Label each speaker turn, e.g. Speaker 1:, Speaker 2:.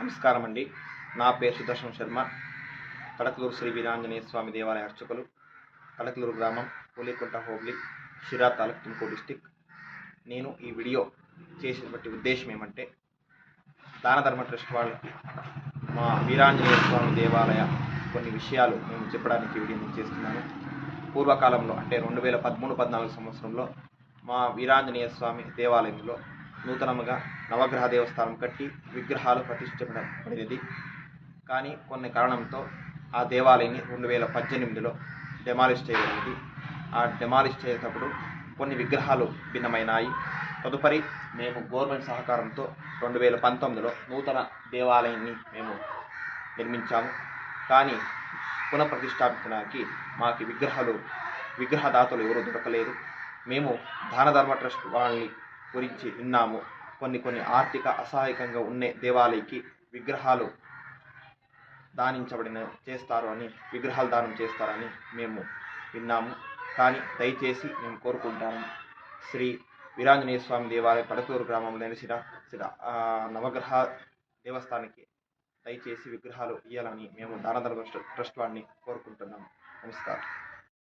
Speaker 1: నమస్కారం అండి. నా పేరు సుదర్శన్ శర్మ. తడకలూరు శ్రీ వీరాంజనేయ స్వామి దేవాలయ అర్చకులు. తడకలూరు గ్రామం, పూలికుంట హోబ్లీ, షిరా తాలూక్, తుమ్కూరు డిస్టిక్. నేను ఈ వీడియో చేసినటువంటి ఉద్దేశం ఏమంటే, దాన ధర్మ ట్రస్ట్ వాళ్ళకి మా వీరాంజనేయ స్వామి దేవాలయ కొన్ని విషయాలు మేము చెప్పడానికి వీడియో నేను చేస్తున్నాను. పూర్వకాలంలో అంటే 2013-14 సంవత్సరంలో మా వీరాంజనేయ స్వామి దేవాలయంలో నూతనముగా నవగ్రహ దేవస్థానం కట్టి విగ్రహాలు ప్రతిష్ఠించబడినది. కానీ కొన్ని కారణంతో ఆ దేవాలయాన్ని 2018లో డెమాలిష్ చేయబడింది. ఆ డెమాలిష్ చేసేటప్పుడు కొన్ని విగ్రహాలు భిన్నమైనాయి. తదుపరి మేము గవర్నమెంట్ సహకారంతో 2019లో నూతన దేవాలయాన్ని మేము నిర్మించాము. కానీ పునఃప్రతిష్ఠాపించడానికి మాకు విగ్రహదాతలు ఎవరూ దొరకలేదు. మేము దాన ధర్మ ట్రస్ట్ వాళ్ళని గురించి విన్నాము. కొన్ని ఆర్థిక అసహాయకంగా ఉండే దేవాలయకి విగ్రహాలు విగ్రహాలు దానం చేస్తారని మేము విన్నాము. కానీ దయచేసి మేము కోరుకుంటాము, శ్రీ వీరాంజనేయ స్వామి దేవాలయం పడకూరు గ్రామంలో నెలసిన నవగ్రహ దేవస్థానానికి దయచేసి విగ్రహాలు ఇవ్వాలని మేము దాన ధర్మ ట్రస్ట్ వారిని కోరుకుంటున్నాము. నమస్కారం.